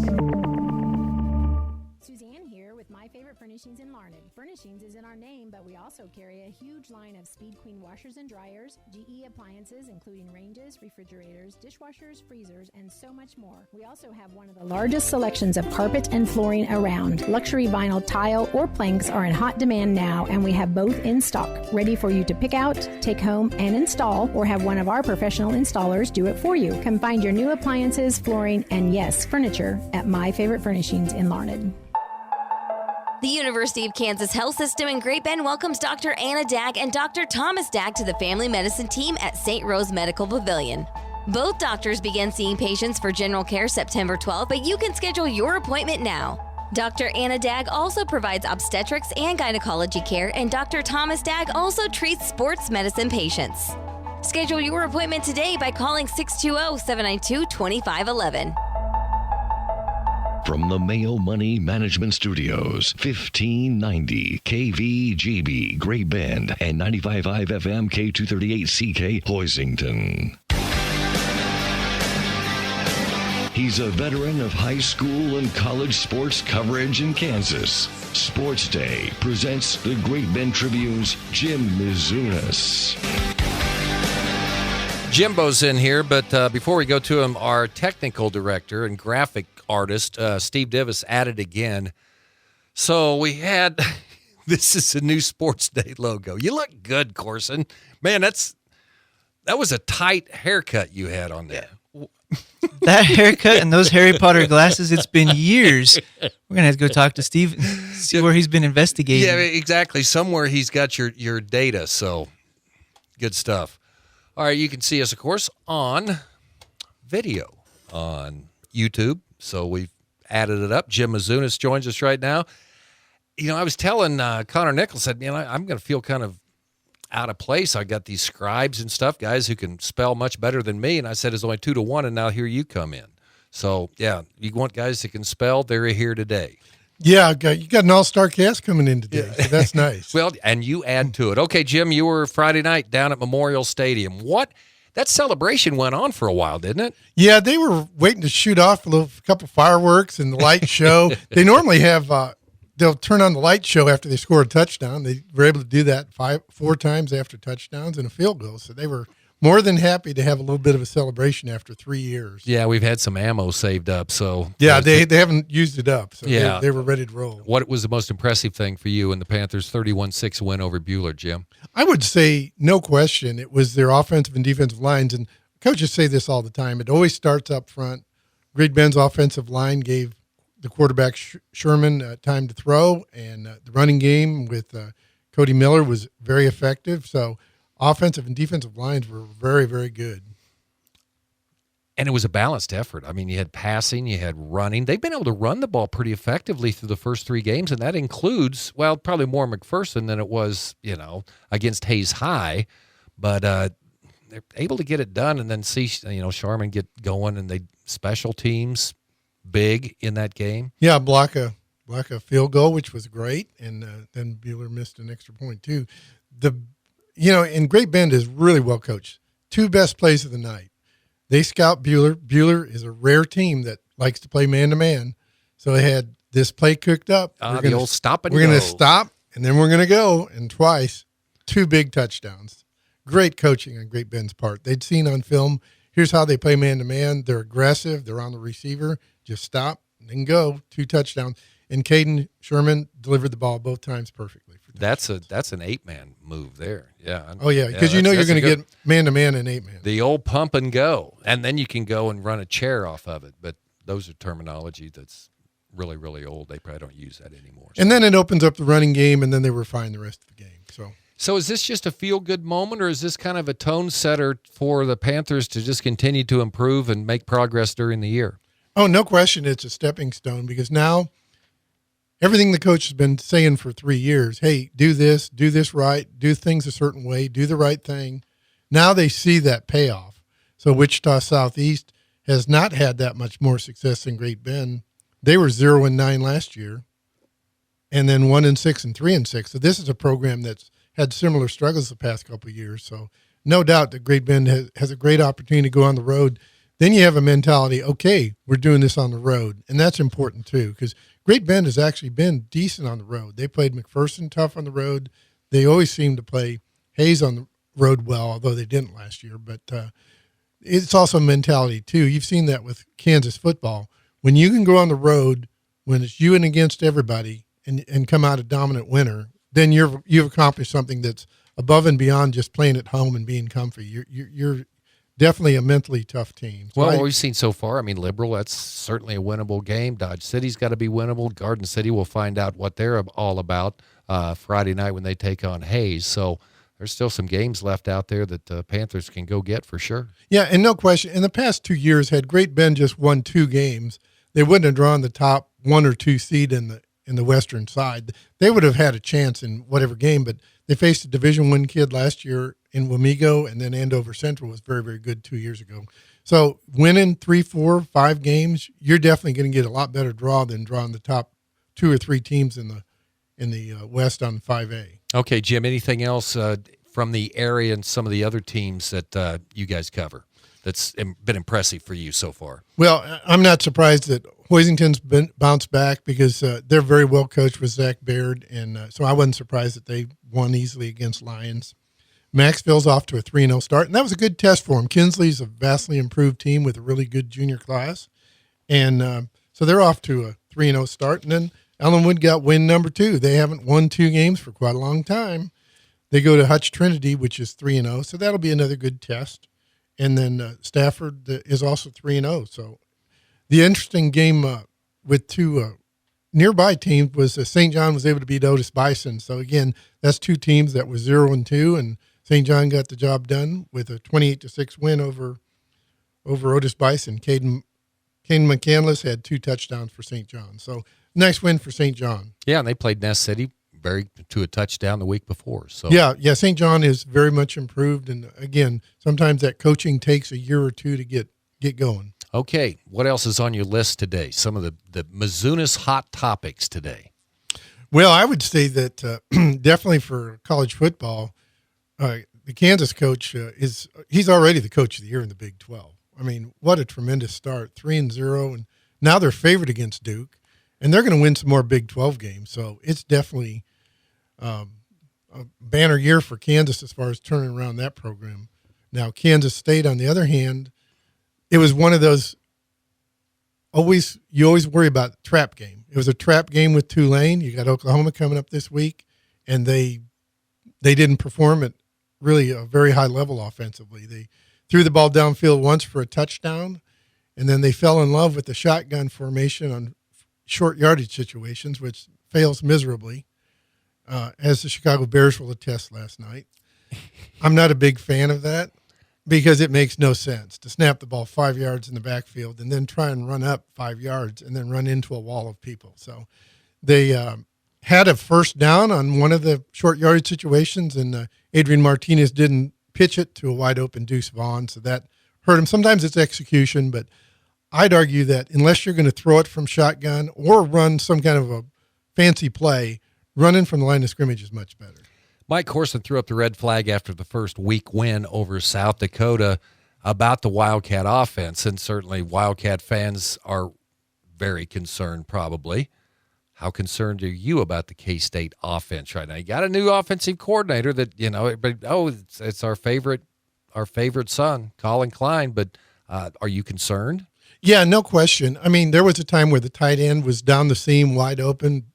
Furnishings in Larned. Furnishings is in our name, but we also carry a huge line of Speed Queen washers and dryers, GE appliances including ranges, refrigerators, dishwashers, freezers, and so much more. We also have one of the largest selections of carpet and flooring around. Luxury vinyl tile or planks are in hot demand now, and we have both in stock, ready for you to pick out, take home, and install, or have one of our professional installers do it for you. Come find your new appliances, flooring, and yes, furniture at My Favorite Furnishings in Larned. The University of Kansas Health System in Great Bend welcomes Dr. Anna Dagg and Dr. Thomas Dagg to the family medicine team at St. Rose Medical Pavilion. Both doctors begin seeing patients for general care September 12th, but you can schedule your appointment now. Dr. Anna Dagg also provides obstetrics and gynecology care, and Dr. Thomas Dagg also treats sports medicine patients. Schedule your appointment today by calling 620-792-2511. From the Mayo Money Management Studios, 1590 KVGB Great Bend and 95.5 FM K238CK Hoisington. He's a veteran of high school and college sports coverage in Kansas. Sports Day presents the Great Bend Tribune's Jim Misunas. Jimbo's in here, but before we go to him, our technical director and graphic artist, Steve Divis, at it again. So we had, this is a new Sports Day logo. You look good, Corson. Man, that was a tight haircut you had on there. That haircut and those Harry Potter glasses, it's been years. We're going to have to go talk to Steve and see where he's been investigating. Yeah, exactly. Somewhere he's got your data, so good stuff. All right, you can see us, of course, on video on YouTube. So we've added it up. Jim Misunas joins us right now. You know, I was telling Conor Nicholl, said, man, I'm going to feel kind of out of place. I got these scribes and stuff, guys who can spell much better than me. And I said, it's only 2-1, and now here you come in. So, yeah, you want guys that can spell, they're here today. Yeah, you got an all-star cast coming in today, so that's nice. Well, and you add to it. Okay, Jim, you were Friday night down at Memorial Stadium. That celebration went on for a while, didn't it? Yeah, they were waiting to shoot off a couple fireworks and the light show. They normally have they'll turn on the light show after they score a touchdown. They were able to do that 4 times after touchdowns and a field goal. So they were more than happy to have a little bit of a celebration after 3 years. Yeah, we've had some ammo saved up. So yeah, they haven't used it up. So yeah, they were ready to roll. What was the most impressive thing for you in the Panthers' 31-6 win over Buhler, Jim? I would say, no question, it was their offensive and defensive lines. And coaches say this all the time. It always starts up front. Great Bend's offensive line gave the quarterback Sherman time to throw, and the running game with Cody Miller was very effective. So offensive and defensive lines were very, very good. And it was a balanced effort. I mean, you had passing, you had running. They've been able to run the ball pretty effectively through the first 3 games, and that includes, well, probably more McPherson than it was, against Hayes High. But they're able to get it done and then see, Sharman get going, and they special teams big in that game. Yeah, block a field goal, which was great, and then Buhler missed an extra point too. And Great Bend is really well coached. 2 best plays of the night. They scout Buhler. Buhler is a rare team that likes to play man-to-man. So they had this play cooked up. The old stop and go. We're going to stop, and then we're going to go, and twice, 2 big touchdowns. Great coaching on Great Bend's part. They'd seen on film, here's how they play man-to-man. They're aggressive. They're on the receiver. Just stop, and then go. 2 touchdowns. And Caden Sherman delivered the ball both times perfectly. That's an 8-man move there. Yeah. Oh, yeah, because you're going to get man-to-man and 8-man. The old pump and go, and then you can go and run a chair off of it. But those are terminology that's really, really old. They probably don't use that anymore. And then it opens up the running game, and then they refine the rest of the game. So is this just a feel-good moment, or is this kind of a tone setter for the Panthers to just continue to improve and make progress during the year? Oh, no question it's a stepping stone, because now – everything the coach has been saying for 3 years, hey, do this right, do things a certain way, do the right thing. Now they see that payoff. So Wichita Southeast has not had that much more success than Great Bend. They were 0-9 last year, and then 1-6 and 3-6. So this is a program that's had similar struggles the past couple of years. So no doubt that Great Bend has a great opportunity to go on the road. Then you have a mentality, okay, we're doing this on the road, and that's important too, because Great Bend has actually been decent on the road. They played McPherson tough on the road. They always seem to play Hayes on the road well, although they didn't last year. But it's also mentality, too. You've seen that with Kansas football. When you can go on the road, when it's you and against everybody, and come out a dominant winner, then you've accomplished something that's above and beyond just playing at home and being comfy. You're definitely a mentally tough team. So what we've seen so far, Liberal, that's certainly a winnable game. Dodge City's got to be winnable. Garden City, we'll find out what they're all about Friday night when they take on Hayes. So there's still some games left out there that the Panthers can go get for sure. Yeah, and no question. In the past 2 years, had Great Bend just won 2 games, they wouldn't have drawn the top 1 or 2 seed in the western side. They would have had a chance in whatever game, but they faced a Division I kid last year in Wamego, and then Andover Central was very, very good 2 years ago. So winning 3, 4, 5 games, you're definitely going to get a lot better draw than drawing the top 2 or 3 teams in the West on 5A. Okay, Jim, anything else from the area and some of the other teams that you guys cover that's been impressive for you so far? Well, I'm not surprised that Hoisington's bounced back because they're very well coached with Zach Baird, and so I wasn't surprised that they won easily against Lions. Maxville's off to a 3-0 start, and that was a good test for them. Kinsley's a vastly improved team with a really good junior class, and so they're off to a 3-0 start. And then Ellenwood got win number 2. They haven't won 2 games for quite a long time. They go to Hutch Trinity, which is 3-0, so that'll be another good test. And then Stafford is also 3-0. So the interesting game with 2 nearby teams was St. John was able to beat Otis Bison. So, again, that's 2 teams that were 0-2, and St. John got the job done with a 28-6 win over Otis Bison. Caden McCandless had 2 touchdowns for St. John. So, nice win for St. John. Yeah, and they played Ness City to a touchdown the week before. So yeah, St. John is very much improved, and again, sometimes that coaching takes a year or 2 to get going. Okay, what else is on your list today? Some of the Misunas hot topics today. Well, I would say that definitely for college football, the Kansas coach he's already the coach of the year in the Big 12. I mean, what a tremendous start, 3-0, and now they're favored against Duke, and they're going to win some more Big 12 games. So it's definitely a banner year for Kansas as far as turning around that program. Now, Kansas State, on the other hand, it was one of those you always worry about the trap game. It was a trap game with Tulane. You got Oklahoma coming up this week, and they didn't perform at really a very high level offensively. They threw the ball downfield once for a touchdown, and then they fell in love with the shotgun formation on short yardage situations, which fails miserably. As the Chicago Bears will attest last night. I'm not a big fan of that. because it makes no sense to snap the ball 5 yards in the backfield and then try and run up 5 yards and then run into a wall of people. So they had a first down on one of the short yardage situations, and Adrian Martinez didn't pitch it to a wide open Deuce Vaughn, so that hurt him. Sometimes it's execution, but I'd argue that unless you're going to throw it from shotgun or run some kind of a fancy play, running from the line of scrimmage is much better. Mike Corson threw up the red flag after the first week win over South Dakota about the Wildcat offense, and certainly Wildcat fans are very concerned probably. How concerned are you about the K-State offense right now? You got a new offensive coordinator that, it's our favorite son, Colin Klein, but are you concerned? Yeah, no question. I mean, there was a time where the tight end was down the seam wide open.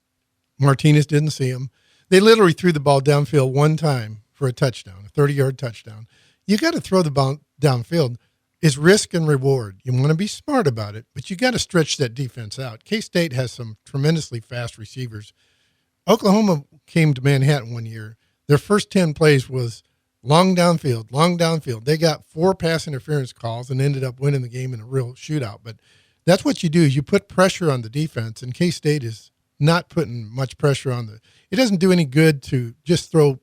Martinez didn't see him. They literally threw the ball downfield one time for a touchdown, a 30-yard touchdown. You got to throw the ball downfield. It's risk and reward. You want to be smart about it, but you got to stretch that defense out. K-State has some tremendously fast receivers. Oklahoma came to Manhattan one year. Their first 10 plays was long downfield. They got 4 pass interference calls and ended up winning the game in a real shootout. But that's what you do, is you put pressure on the defense, and K-State is not putting much pressure on the – it doesn't do any good to just throw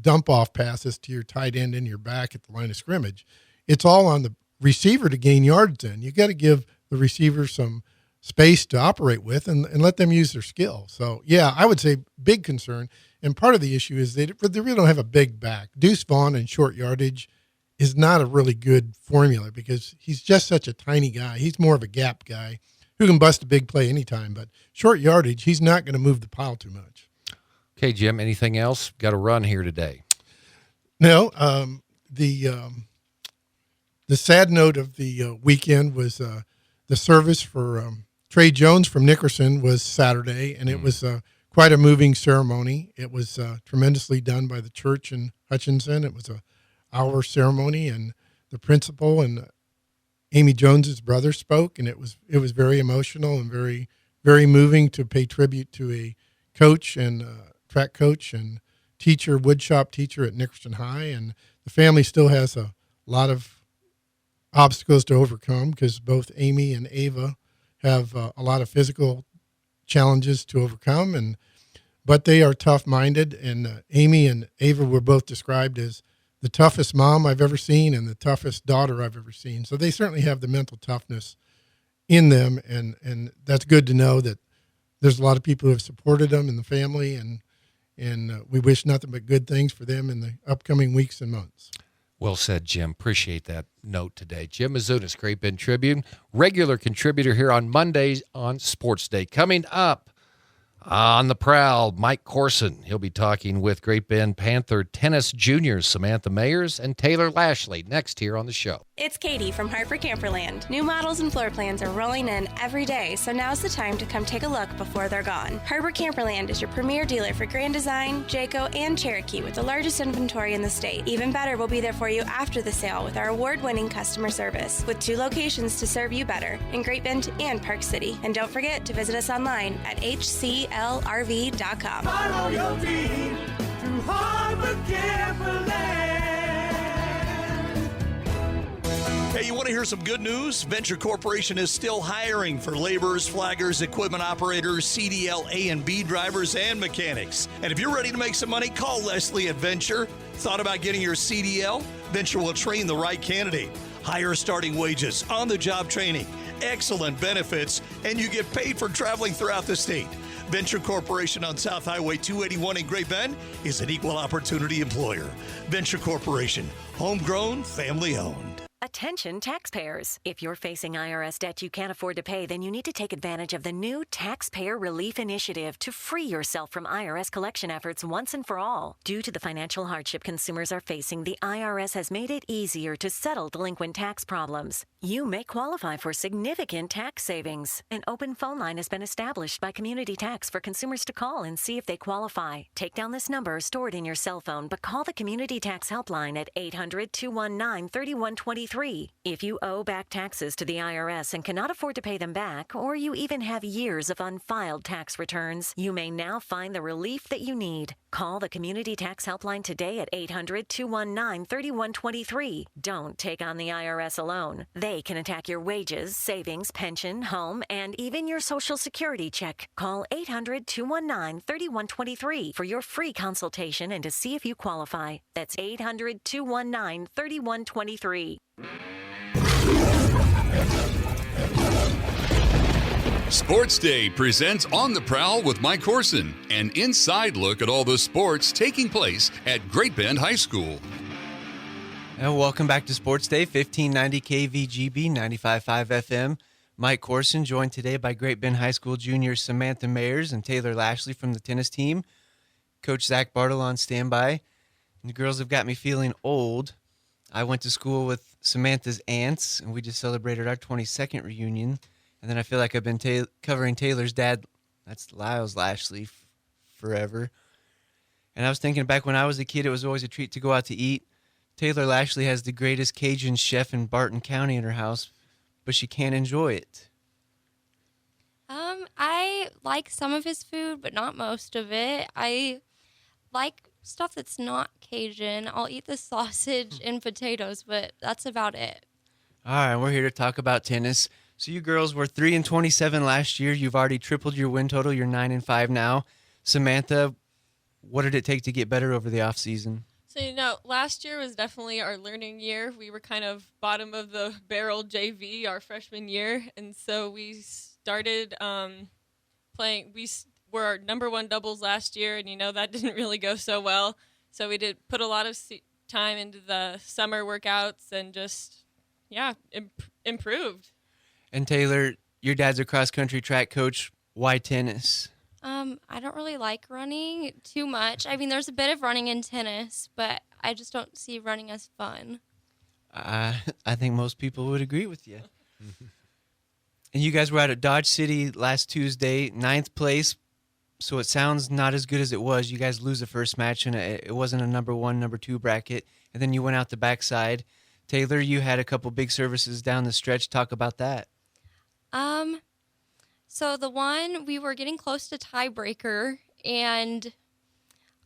dump-off passes to your tight end in your back at the line of scrimmage. It's all on the receiver to gain yards in. You got to give the receiver some space to operate with and let them use their skill. So, yeah, I would say big concern. And part of the issue is they really don't have a big back. Deuce Vaughn in short yardage is not a really good formula because he's just such a tiny guy. He's more of a gap guy who can bust a big play anytime. But short yardage, he's not going to move the pile too much. Okay, Jim, anything else? Got to run here today. No, the sad note of the weekend was the service for Trey Jones from Nickerson was Saturday, and it was quite a moving ceremony. It was tremendously done by the church in Hutchinson. It was an hour ceremony, and the principal and Amy Jones's brother spoke, and it was very emotional and very, very moving to pay tribute to a coach and track coach and teacher, woodshop teacher at Nickerson High. And the family still has a lot of obstacles to overcome because both Amy and Ava have a lot of physical challenges to overcome, but they are tough-minded. And Amy and Ava were both described as the toughest mom I've ever seen and the toughest daughter I've ever seen. So they certainly have the mental toughness in them, and that's good to know that there's a lot of people who have supported them in the family, and we wish nothing but good things for them in the upcoming weeks and months. Well said, Jim. Appreciate that note today. Jim Misunas, Great Bend Tribune, regular contributor here on Mondays on Sports Day. Coming up on the prowl, Mike Corson. He'll be talking with Great Bend Panther tennis juniors Samantha Mayers and Taylor Lashley next here on the show. It's Katie from Harper Camperland. New models and floor plans are rolling in every day, so now's the time to come take a look before they're gone. Harper Camperland is your premier dealer for Grand Design, Jayco, and Cherokee with the largest inventory in the state. Even better, we'll be there for you after the sale with our award-winning customer service, with 2 locations to serve you better, in Great Bend and Park City. And don't forget to visit us online at hclrv.com. Follow your dream through Harper Camperland. Hey, you want to hear some good news? Venture Corporation is still hiring for laborers, flaggers, equipment operators, CDL A and B drivers, and mechanics. And if you're ready to make some money, call Leslie at Venture. Thought about getting your CDL? Venture will train the right candidate. Higher starting wages, on-the-job training, excellent benefits, and you get paid for traveling throughout the state. Venture Corporation on South Highway 281 in Great Bend is an equal opportunity employer. Venture Corporation, homegrown, family-owned. Attention taxpayers. If you're facing IRS debt you can't afford to pay, then you need to take advantage of the new Taxpayer Relief Initiative to free yourself from IRS collection efforts once and for all. Due to the financial hardship consumers are facing, the IRS has made it easier to settle delinquent tax problems. You may qualify for significant tax savings. An open phone line has been established by Community Tax for consumers to call and see if they qualify. Take down this number stored in your cell phone, but call the Community Tax helpline at 800-219-3123 3123. If you owe back taxes to the IRS and cannot afford to pay them back, or you even have years of unfiled tax returns, you may now find the relief that you need. Call the Community Tax Helpline today at 800-219-3123. Don't take on the IRS alone. They can attack your wages, savings, pension, home, and even your Social Security check. Call 800-219-3123 for your free consultation and to see if you qualify. That's 800-219-3123. Sports Day presents On the Prowl with Mike Corson, an inside look at all the sports taking place at Great Bend High School. And welcome back to Sports Day, 1590 KVGB, 95.5 FM. Mike Corson, joined today by Great Bend High School juniors Samantha Mayers and Taylor Lashley from the tennis team. Coach Zach Bartle on standby. And the girls have got me feeling old. I went to school with Samantha's aunts, and we just celebrated our 22nd reunion. And then I feel like I've been covering Taylor's dad, that's Lyles Lashley, forever. And I was thinking back when I was a kid, it was always a treat to go out to eat. Taylor Lashley has the greatest Cajun chef in Barton County in her house, but she can't enjoy it. I like some of his food, but not most of it. I like stuff that's not Cajun. I'll eat the sausage and potatoes, but that's about it. All right, we're here to talk about tennis. So you girls were 3-27 last year. You've already tripled your win total. You're 9-5 now. Samantha, what did it take to get better over the off season? So, last year was definitely our learning year. We were kind of bottom of the barrel JV our freshman year, and so we started playing. We were our number one doubles last year, and that didn't really go so well. So we did put a lot of time into the summer workouts and just, improved. And Taylor, your dad's a cross-country track coach. Why tennis? I don't really like running too much. I mean, there's a bit of running in tennis, but I just don't see running as fun. I think most people would agree with you. And you guys were out at Dodge City last Tuesday, 9th place. So it sounds not as good as it was. You guys lose the first match, and it wasn't a number 1, number 2 bracket. And then you went out the backside. Taylor, you had a couple big services down the stretch. Talk about that. So the one, we were getting close to tiebreaker, and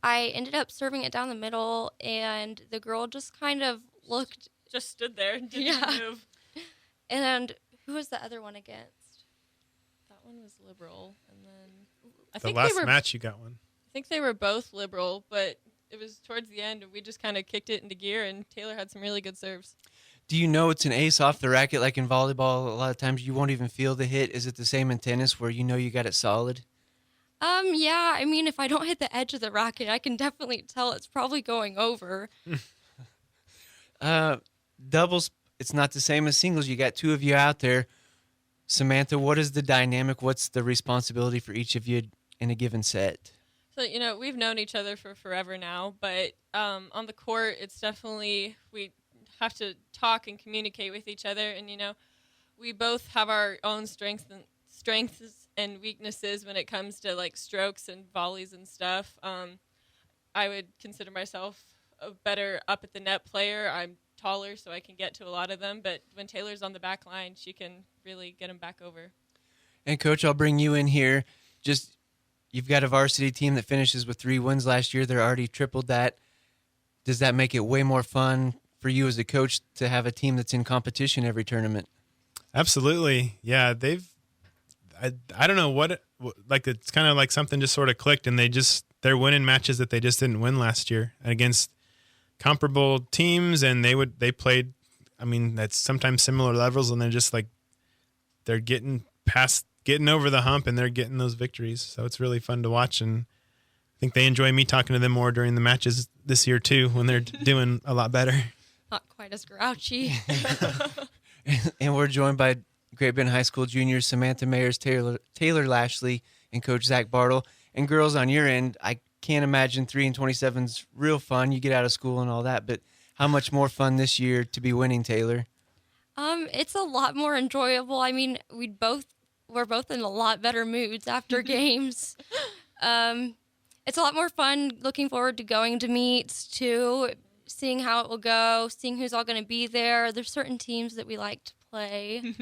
I ended up serving it down the middle, and the girl just kind of looked. Just stood there and didn't move. And who was the other one against? That one was Liberal, and then the last match you got one. I think they were both Liberal, but it was towards the end, and we just kind of kicked it into gear, and Taylor had some really good serves. Do you know it's an ace off the racket like in volleyball? A lot of times you won't even feel the hit. Is it the same in tennis where you got it solid? Yeah. I mean, if I don't hit the edge of the racket, I can definitely tell it's probably going over. Doubles, it's not the same as singles. You got two of you out there. Samantha, what is the dynamic? What's the responsibility for each of you in a given set? So, we've known each other for forever now, but on the court, it's definitely, we have to talk and communicate with each other, and we both have our own strengths and weaknesses when it comes to like strokes and volleys and stuff. I would consider myself a better up at the net player. I'm taller, so I can get to a lot of them, but when Taylor's on the back line, she can really get them back over. And Coach, I'll bring you in here. You've got a varsity team that finishes with 3 wins last year. They're already tripled that. Does that make it way more fun for you as a coach to have a team that's in competition every tournament? Absolutely. Yeah, I don't know what it's kind of like something just sort of clicked, and they're winning matches that they just didn't win last year against comparable teams, and they played, that's sometimes similar levels, and they're just like they're getting over the hump, and they're getting those victories. So it's really fun to watch, and I think they enjoy me talking to them more during the matches this year too, when they're doing a lot better. Not quite as grouchy. And we're joined by Great Bend High School juniors Samantha Mayers, Taylor Lashley, and Coach Zach Bartle. And girls, on your end, I can't imagine 3-27's real fun. You get out of school and all that, but how much more fun this year to be winning, Taylor? It's a lot more enjoyable. I mean, we're both in a lot better moods after games. It's a lot more fun looking forward to going to meets too. seeing how it will go, seeing who's all going to be there. There's certain teams that we like to play.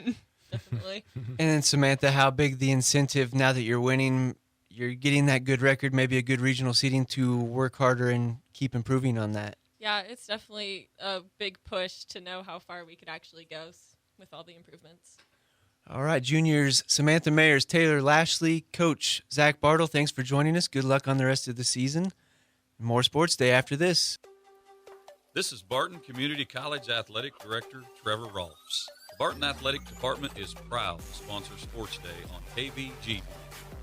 Definitely. And then Samantha, how big the incentive now that you're winning, you're getting that good record, maybe a good regional seeding, to work harder and keep improving on that? Yeah, it's definitely a big push to know how far we could actually go with all the improvements. All right, juniors, Samantha Mayers, Taylor Lashley, Coach Zach Bartle, thanks for joining us. Good luck on the rest of the season. More Sports Day after this. This is Barton Community College Athletic Director Trevor Rolfs. The Barton Athletic Department is proud to sponsor Sports Day on KVGB,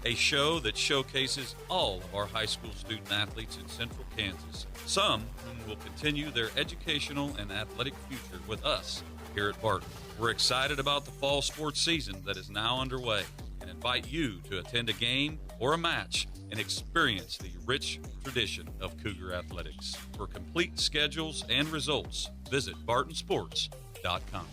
a show that showcases all of our high school student athletes in central Kansas, some whom will continue their educational and athletic future with us here at Barton. We're excited about the fall sports season that is now underway and invite you to attend a game or a match and experience the rich tradition of Cougar athletics. For complete schedules and results, visit bartonsports.com.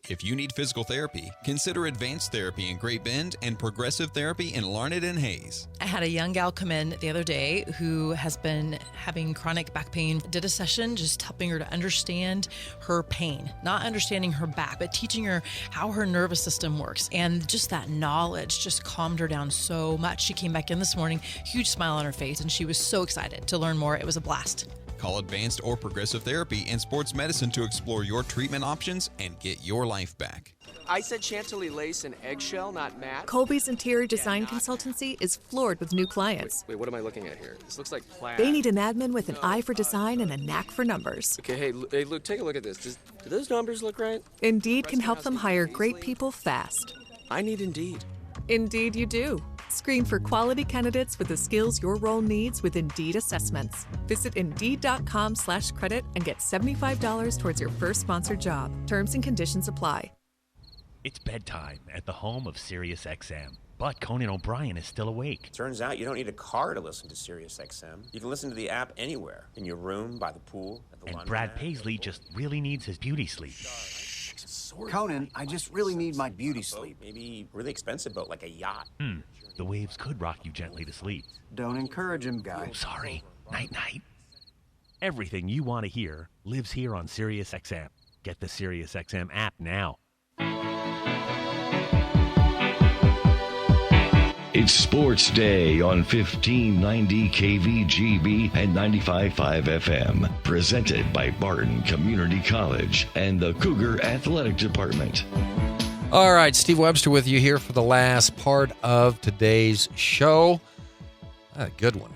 If you need physical therapy, consider Advanced Therapy in Great Bend and Progressive Therapy in Larned and Hayes. I had a young gal come in the other day who has been having chronic back pain. Did a session just helping her to understand her pain, not understanding her back, but teaching her how her nervous system works. And just that knowledge just calmed her down so much. She came back in this morning, huge smile on her face, and she was so excited to learn more. It was a blast. Call Advanced or Progressive Therapy and Sports Medicine to explore your treatment options and get your life back. I said Chantilly lace and eggshell, not matte. Colby's Interior Design Consultancy is floored with new clients. Wait, what am I looking at here? This looks like plaid. They need an admin with an eye for design and a knack for numbers. Okay, hey, look, take a look at this. Do those numbers look right? Indeed can help them hire great people fast. I need Indeed. Indeed you do. Screen for quality candidates with the skills your role needs with Indeed assessments. Visit Indeed.com/credit and get $75 towards your first sponsored job. Terms and conditions apply. It's bedtime at the home of SiriusXM, but Conan O'Brien is still awake. Turns out you don't need a car to listen to SiriusXM. You can listen to the app anywhere, in your room, by the pool, at the And Brad Paisley just really needs his beauty sleep. Conan, I just really need my beauty sleep. Maybe really expensive boat, like a yacht. The waves could rock you gently to sleep. Don't encourage him, guy. Sorry. Night-night. Everything you want to hear lives here on SiriusXM. Get the SiriusXM app now. It's Sports Day on 1590 KVGB and 95.5 FM. Presented by Barton Community College and the Cougar Athletic Department. All right, Steve Webster with you here for the last part of today's show. A good one.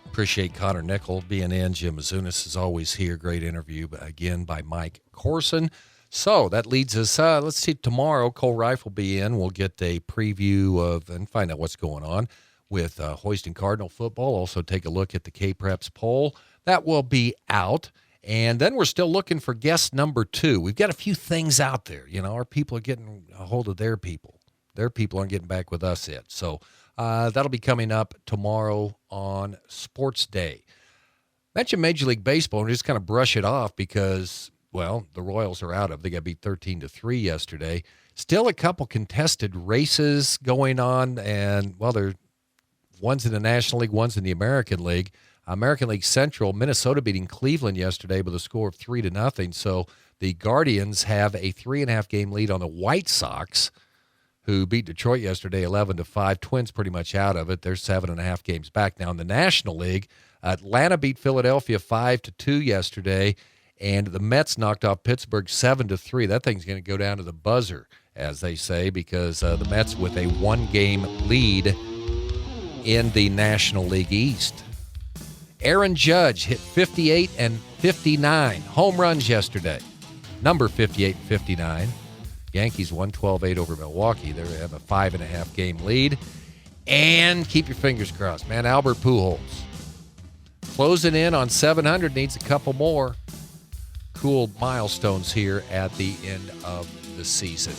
Appreciate Conor Nicholl being in. Jim Misunas is always here. Great interview, again, by Mike Corson. So that leads us, let's see, tomorrow Cole Reif will be in. We'll get a preview of and find out what's going on with Houston Cardinal football. Also take a look at the K-Preps poll. That will be out. And then we're still looking for guest number 2. We've got a few things out there. You know, our people are getting a hold of their people. Their people aren't getting back with us yet. So that'll be coming up tomorrow on Sports Day. Mention Major League Baseball and just kind of brush it off because, well, the Royals are out of. They got beat 13-3 yesterday. Still a couple contested races going on. And, well, one's in the National League, one's in the American League. American League Central, Minnesota beating Cleveland yesterday with a score of 3-0. So the Guardians have a 3.5-game lead on the White Sox, who beat Detroit yesterday 11-5. Twins pretty much out of it. They're 7.5 games back now in the National League. Atlanta beat Philadelphia 5-2 yesterday, and the Mets knocked off Pittsburgh 7-3. That thing's going to go down to the buzzer, as they say, because the Mets with a 1-game lead in the National League East. Aaron Judge hit 58 and 59 home runs yesterday. Number 58 and 59. Yankees won 12-8 over Milwaukee. They have a 5.5-game lead. And keep your fingers crossed, man. Albert Pujols closing in on 700, needs a couple more cool milestones here at the end of the season.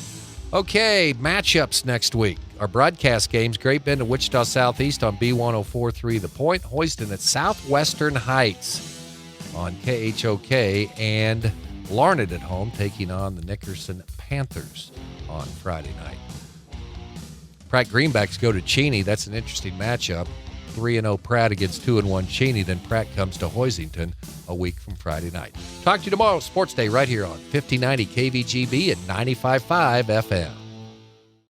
Okay, matchups next week. Our broadcast games, Great Bend and Wichita Southeast on B104.3 The Point. Houston at Southwestern Heights on KHOK. And Larned at home taking on the Nickerson Panthers on Friday night. Pratt Greenbacks go to Cheney. That's an interesting matchup. 3-0 Pratt against 2-1 Cheney. Then Pratt comes to Hoisington a week from Friday night. Talk to you tomorrow, Sports Day, right here on 1590 KVGB and 95.5 FM.